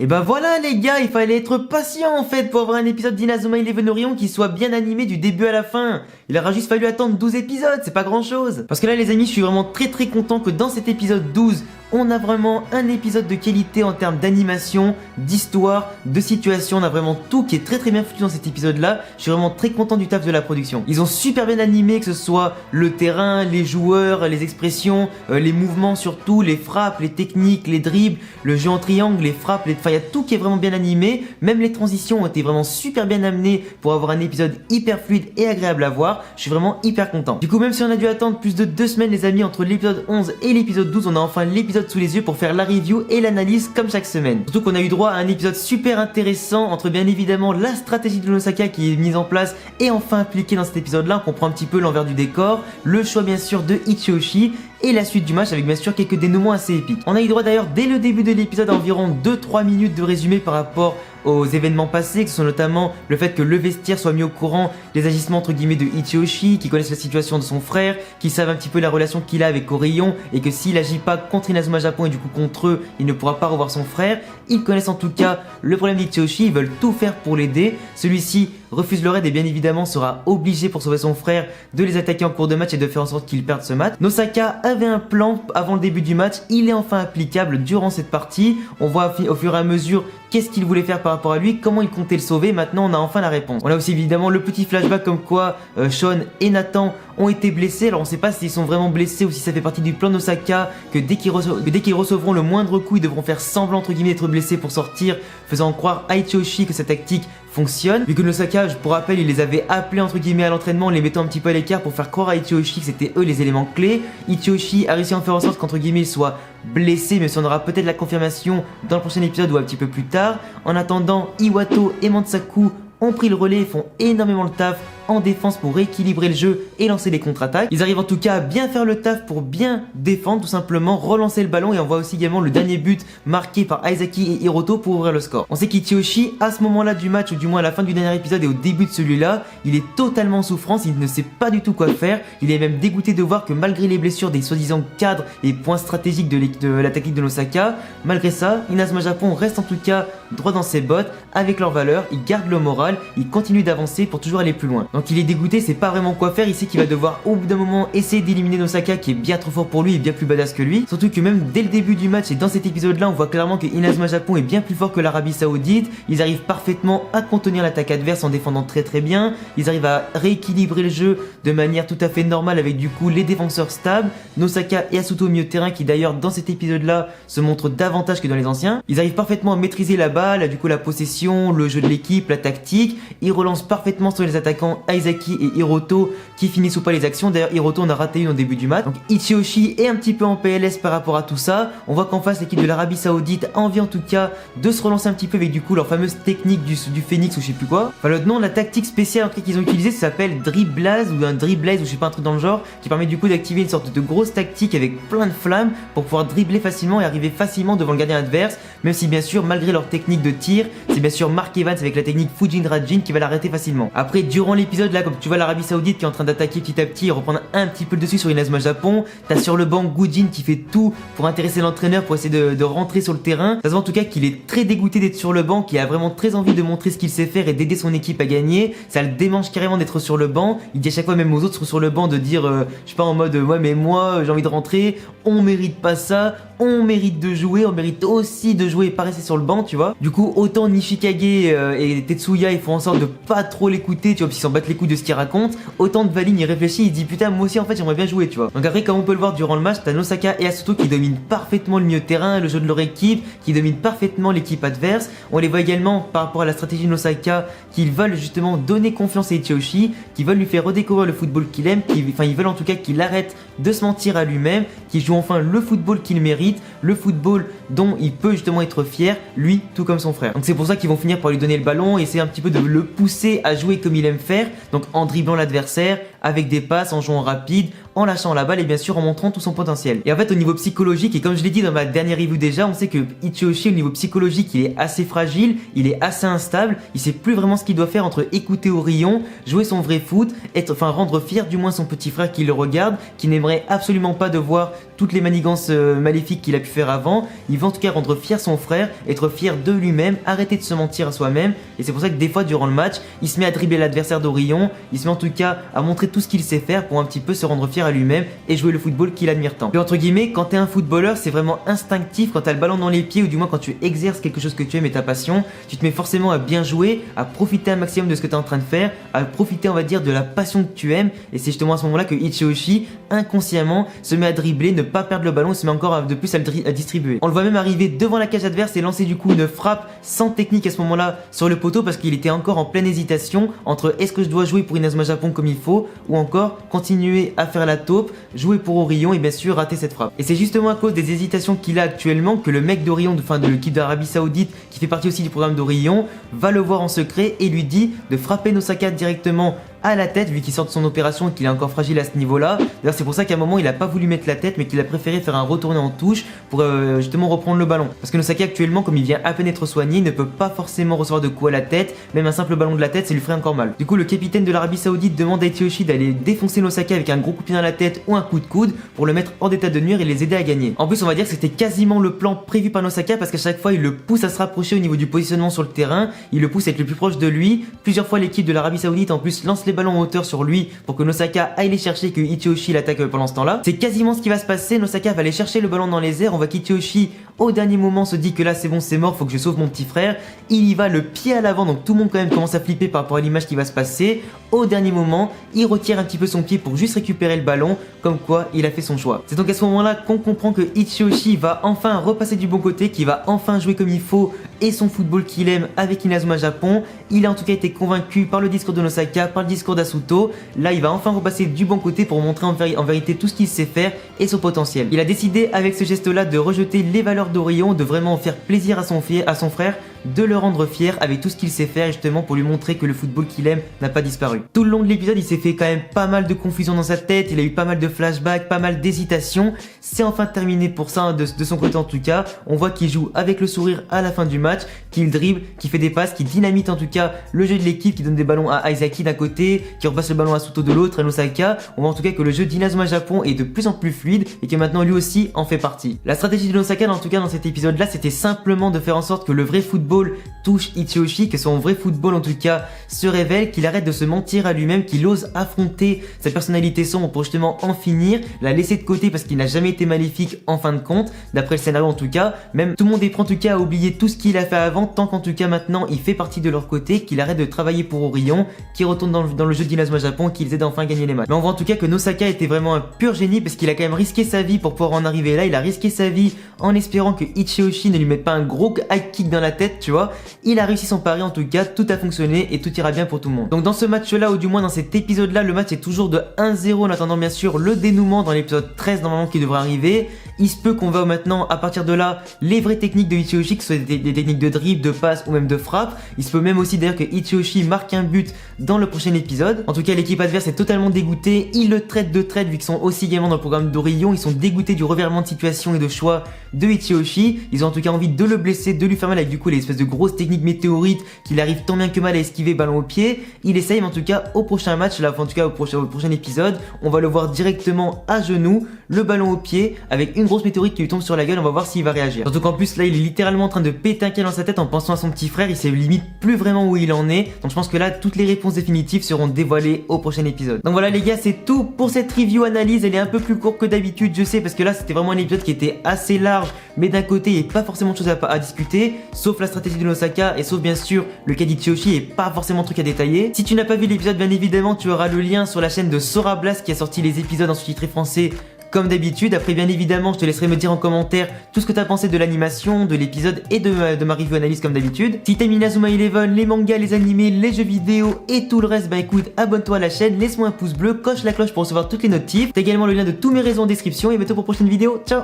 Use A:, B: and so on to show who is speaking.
A: Et ben voilà les gars, il fallait être patient en fait pour avoir un épisode d'Inazuma Eleven Orion qui soit bien animé du début à la fin. Il aura juste fallu attendre 12 épisodes, c'est pas grand chose. Parce que là les amis, je suis vraiment très content que dans cet épisode 12, on a vraiment un épisode de qualité en termes d'animation, d'histoire, de situation. On a vraiment tout qui est très bien foutu dans cet épisode-là. Je suis vraiment très content du taf de la production. Ils ont super bien animé, que ce soit le terrain, les joueurs, les expressions, les mouvements surtout, les frappes, les techniques, les dribbles, le jeu en triangle, les frappes, enfin il y a tout qui est vraiment bien animé. Même les transitions ont été vraiment super bien amenées pour avoir un épisode hyper fluide et agréable à voir. Je suis vraiment hyper content. Du coup, même si on a dû attendre plus de 2 semaines les amis entre l'épisode 11 et l'épisode 12, on a enfin l'épisode sous les yeux pour faire la review et l'analyse comme chaque semaine. Surtout qu'on a eu droit à un épisode super intéressant entre bien évidemment la stratégie de l'Osaka qui est mise en place et enfin appliquée dans cet épisode là. On comprend un petit peu l'envers du décor, le choix bien sûr de Ichiyoshi et la suite du match avec bien sûr quelques dénouements assez épiques. On a eu droit d'ailleurs dès le début de l'épisode à environ 2-3 minutes de résumé par rapport aux événements passés, que ce sont notamment le fait que le vestiaire soit mis au courant des agissements entre guillemets de Ichiyoshi, qui connaissent la situation de son frère, qui savent un petit peu la relation qu'il a avec Orion et que s'il agit pas contre Inazuma Japon et du coup contre eux, il ne pourra pas revoir son frère. Ils connaissent en tout cas le problème d'Ichiyoshi, ils veulent tout faire pour l'aider. Celui-ci refuse le raid et bien évidemment sera obligé pour sauver son frère de les attaquer en cours de match et de faire en sorte qu'il perde ce match. Nosaka avait un plan avant le début du match, il est enfin applicable durant cette partie. On voit au fur et à mesure qu'est-ce qu'il voulait faire par rapport à lui, comment il comptait le sauver. Maintenant on a enfin la réponse. On a aussi évidemment le petit flashback comme quoi Sean et Nathan ont été blessés. Alors on sait pas s'ils sont vraiment blessés ou si ça fait partie du plan d'Osaka, que dès qu'ils recevront le moindre coup ils devront faire semblant entre guillemets d'être blessés pour sortir, faisant croire à Ichiyoshi que cette tactique fonctionne. Vu que Nosaka, pour rappel, il les avait appelés entre guillemets à l'entraînement, les mettant un petit peu à l'écart pour faire croire à Ichiyoshi que c'était eux les éléments clés. Ichiyoshi a réussi à en faire en sorte qu'entre guillemets il soit blessé, mais ça on aura peut-être la confirmation dans le prochain épisode ou un petit peu plus tard. En attendant, Iwato et Mansaku ont pris le relais et font énormément le taf en défense pour rééquilibrer le jeu et lancer les contre-attaques. Ils arrivent en tout cas à bien faire le taf pour bien défendre, tout simplement relancer le ballon, et on voit aussi également le dernier but marqué par Aizaki et Hiroto pour ouvrir le score. On sait qu'Ichiyoshi, à ce moment-là du match, ou du moins à la fin du dernier épisode et au début de celui-là, il est totalement en souffrance, il ne sait pas du tout quoi faire. Il est même dégoûté de voir que malgré les blessures des soi-disant cadres et points stratégiques de la tactique de l'Osaka, malgré ça, Inazuma Japon reste en tout cas droit dans ses bottes avec leurs valeurs, il garde le moral, il continue d'avancer pour toujours aller plus loin. Donc il est dégoûté, c'est pas vraiment quoi faire, il sait qu'il va devoir au bout d'un moment essayer d'éliminer Nosaka qui est bien trop fort pour lui et bien plus badass que lui. Surtout que même dès le début du match et dans cet épisode là, on voit clairement que Inazuma Japon est bien plus fort que l'Arabie Saoudite. Ils arrivent parfaitement à contenir l'attaque adverse en défendant très bien. Ils arrivent à rééquilibrer le jeu de manière tout à fait normale avec du coup les défenseurs stables, Nosaka et Asuto au milieu de terrain qui d'ailleurs dans cet épisode là se montrent davantage que dans les anciens. Ils arrivent parfaitement à maîtriser la balle, du coup la possession, le jeu de l'équipe, la tactique. Ils relancent parfaitement sur les attaquants Aizaki et Hiroto qui finissent ou pas les actions. D'ailleurs Hiroto on a raté une au début du match. Donc Ichiyoshi est un petit peu en PLS par rapport à tout ça. On voit qu'en face l'équipe de l'Arabie Saoudite a envie en tout cas de se relancer un petit peu avec du coup leur fameuse technique du phénix ou je sais plus quoi. Enfin le nom, la tactique spéciale en tout cas qu'ils ont utilisé, ça s'appelle Dribblaz ou un Dribblaze ou je sais pas, un truc dans le genre, qui permet du coup d'activer une sorte de grosse tactique avec plein de flammes pour pouvoir dribbler facilement et arriver facilement devant le gardien adverse. Même si bien sûr malgré leur technique de tir, c'est bien sûr Mark Evans avec la technique Fujin Rajin qui va l'arrêter facilement. Après durant l'épisode là, comme tu vois l'Arabie Saoudite qui est en train d'attaquer petit à petit et reprendre un petit peu le dessus sur Inazuma Japon, t'as sur le banc Gujin qui fait tout pour intéresser l'entraîneur pour essayer de rentrer sur le terrain. Ça se voit en tout cas qu'il est très dégoûté d'être sur le banc, qu'il a vraiment très envie de montrer ce qu'il sait faire et d'aider son équipe à gagner. Ça le démange carrément d'être sur le banc. Il dit à chaque fois même aux autres sur le banc de dire je sais pas, en mode ouais mais moi j'ai envie de rentrer, on mérite pas ça, on mérite de jouer, on mérite aussi de jouer et pas rester sur le banc, tu vois. Du coup autant Nishikage et Tetsuya ils font en sorte de pas trop l'écouter, tu vois, parce qu'ils s'en battent les couilles de ce qu'il raconte. Autant de Valine il réfléchit, il dit putain moi aussi en fait j'aimerais bien jouer, tu vois. Donc après comme on peut le voir durant le match, t'as Nosaka et Asuto qui dominent parfaitement le milieu de terrain, le jeu de leur équipe, qui dominent parfaitement l'équipe adverse. On les voit également par rapport à la stratégie de Nosaka qu'ils veulent justement donner confiance à Ichiyoshi, qui veulent lui faire redécouvrir le football qu'il aime, ils veulent en tout cas qu'il arrête de se mentir à lui-même, qu'il joue enfin le football qu'il mérite, le football dont il peut justement être fier, lui tout comme son frère. Donc c'est pour ça qu'ils vont finir par lui donner le ballon et essayer un petit peu de le pousser à jouer comme il aime faire, donc en dribblant l'adversaire, avec des passes, en jouant rapide, en lâchant la balle et bien sûr en montrant tout son potentiel. Et en fait au niveau psychologique, et comme je l'ai dit dans ma dernière review déjà, on sait que Ichiyoshi au niveau psychologique il est assez fragile, il est assez instable, il sait plus vraiment ce qu'il doit faire entre écouter Orion, jouer son vrai foot, rendre fier du moins son petit frère qui le regarde, qui n'aimerait absolument pas de voir toutes les manigances maléfiques qu'il a pu faire avant. Il veut en tout cas rendre fier son frère, être fier de lui-même, arrêter de se mentir à soi-même, et c'est pour ça que des fois durant le match, il se met à dribbler l'adversaire d'Orion, il se met en tout cas à montrer tout ce qu'il sait faire pour un petit peu se rendre fier à lui-même et jouer le football qu'il admire tant. Et entre guillemets, quand t'es un footballeur, c'est vraiment instinctif, quand t'as le ballon dans les pieds ou du moins quand tu exerces quelque chose que tu aimes et ta passion, tu te mets forcément à bien jouer, à profiter un maximum de ce que tu es en train de faire, à profiter on va dire de la passion que tu aimes, et c'est justement à ce moment-là que Ichiyoshi inconsciemment se met à dribbler, ne pas perdre le ballon, se met encore de plus à le distribuer. On le voit même arriver devant la cage adverse et lancer du coup une frappe sans technique à ce moment-là sur le poteau parce qu'il était encore en pleine hésitation entre est-ce que je dois jouer pour Inazuma Japon comme il faut ou encore continuer à faire la taupe, jouer pour Orion et bien sûr rater cette frappe. Et c'est justement à cause des hésitations qu'il a actuellement que le mec d'Orion, de l'équipe d'Arabie Saoudite qui fait partie aussi du programme d'Orion, va le voir en secret et lui dit de frapper Nosaka directement à la tête vu qu'il sort de son opération et qu'il est encore fragile à ce niveau-là. D'ailleurs c'est pour ça qu'à un moment il a pas voulu mettre la tête mais qu'il a préféré faire un retourné en touche pour justement reprendre le ballon. Parce que Nosaka actuellement comme il vient à peine être soigné il ne peut pas forcément recevoir de coup à la tête, même un simple ballon de la tête ça lui ferait encore mal. Du coup le capitaine de l'Arabie Saoudite demande à Ichiyoshi d'aller défoncer Nosaka avec un gros coup de pied dans la tête ou un coup de coude pour le mettre hors d'état de nuire et les aider à gagner. En plus on va dire que c'était quasiment le plan prévu par Nosaka parce qu'à chaque fois il le pousse à se rapprocher au niveau du positionnement sur le terrain, il le pousse à être le plus proche de lui. Plusieurs fois l'équipe de l'Arabie Saoudite en plus lance les ballons en hauteur sur lui pour que Nosaka aille les chercher et que Ichiyoshi l'attaque pendant ce temps-là. C'est quasiment ce qui va se passer, Nosaka va aller chercher le ballon dans les airs, on voit qu'Ichiyoshi au dernier moment se dit que là c'est bon c'est mort, faut que je sauve mon petit frère. Il y va le pied à l'avant donc tout le monde quand même commence à flipper par rapport à l'image qui va se passer. Au dernier moment, il retire un petit peu son pied pour juste récupérer le ballon, comme quoi il a fait son choix. C'est donc à ce moment-là qu'on comprend que Ichiyoshi va enfin repasser du bon côté, qu'il va enfin jouer comme il faut et son football qu'il aime avec Inazuma Japon. Il a en tout cas été convaincu par le discours de Nosaka, par le discours d'Asuto. Là il va enfin repasser du bon côté pour montrer en vérité tout ce qu'il sait faire et son potentiel. Il a décidé avec ce geste là de rejeter les valeurs d'Orion, de vraiment faire plaisir à son frère, de le rendre fier avec tout ce qu'il sait faire justement pour lui montrer que le football qu'il aime n'a pas disparu. Tout le long de l'épisode il s'est fait quand même pas mal de confusion dans sa tête, il a eu pas mal de flashbacks, pas mal d'hésitations. C'est enfin terminé pour ça de son côté en tout cas. On voit qu'il joue avec le sourire à la fin du match, qu'il dribble, qu'il fait des passes, qu'il dynamite en tout cas le jeu de l'équipe, qui donne des ballons à Aizaki d'un côté, qui repasse le ballon à Suto de l'autre, à Nosaka. On voit en tout cas que le jeu d'Inazuma Japon est de plus en plus fluide et que maintenant lui aussi en fait partie. La stratégie de Nosaka en tout cas dans cet épisode là c'était simplement de faire en sorte que le vrai football touche Ichiyoshi, que son vrai football en tout cas se révèle, qu'il arrête de se mentir à lui-même, qu'il ose affronter sa personnalité sombre pour justement en finir, la laisser de côté parce qu'il n'a jamais été maléfique en fin de compte, d'après le scénario en tout cas. Même tout le monde est prêt en tout cas à oublier tout ce qu'il a fait avant, tant qu'en tout cas maintenant il fait partie de leur côté, qu'il arrête de travailler pour Orion, qu'il retourne dans le jeu d'Inazuma Japon, qu'ils aident enfin à gagner les matchs. Mais on voit en tout cas que Nosaka était vraiment un pur génie parce qu'il a quand même risqué sa vie pour pouvoir en arriver là, il a risqué sa vie en espérant que Ichiyoshi ne lui mette pas un gros high kick dans la tête, tu vois. Il a réussi son pari en tout cas, tout a fonctionné et tout ira bien pour tout le monde. Donc dans ce match là, ou du moins dans cet épisode là, le match est toujours de 1-0 en attendant bien sûr le dénouement dans l'épisode 13 normalement qui devrait arriver. Il se peut qu'on voit maintenant à partir de là les vraies techniques de Ichiyoshi, que ce soit des techniques de dribble, de passe ou même de frappe. Il se peut même aussi d'ailleurs que Ichiyoshi marque un but dans le prochain épisode. En tout cas l'équipe adverse est totalement dégoûtée, ils le traitent de traître vu qu'ils sont aussi également dans le programme d'Orion, ils sont dégoûtés du revirement de situation et de choix de Ichiyoshi. Ils ont en tout cas envie de le blesser, de lui faire mal avec du coup les espèces de grosses techniques météorites qu'il arrive tant bien que mal à esquiver ballon au pied. Il essaye mais en tout cas au prochain match, là, en tout cas au prochain épisode, on va le voir directement à genoux, le ballon au pied avec une grosse météorite qui lui tombe sur la gueule, on va voir s'il va réagir. Surtout qu'en plus là il est littéralement en train de péter un câble dans sa tête en pensant à son petit frère, il sait limite plus vraiment où il en est. Donc je pense que là toutes les réponses définitives seront dévoilées au prochain épisode. Donc voilà les gars, c'est tout pour cette review analyse. Elle est un peu plus courte que d'habitude, je sais, parce que là c'était vraiment un épisode qui était assez large, mais d'un côté il n'y a pas forcément de choses à discuter, sauf la stratégie de Nosaka et sauf bien sûr le cas d'Ichiyoshi et pas forcément de trucs à détailler. Si tu n'as pas vu l'épisode, bien évidemment tu auras le lien sur la chaîne de Sora Blast qui a sorti les épisodes en sous-titré français comme d'habitude. Après bien évidemment je te laisserai me dire en commentaire tout ce que tu as pensé de l'animation, de l'épisode et de ma review analyse comme d'habitude. Si t'aimes Inazuma Eleven, les mangas, les animés, les jeux vidéo et tout le reste, bah écoute, abonne-toi à la chaîne, laisse-moi un pouce bleu, coche la cloche pour recevoir toutes les notifs. T'as également le lien de tous mes réseaux en description et bientôt pour une prochaine vidéo. Ciao.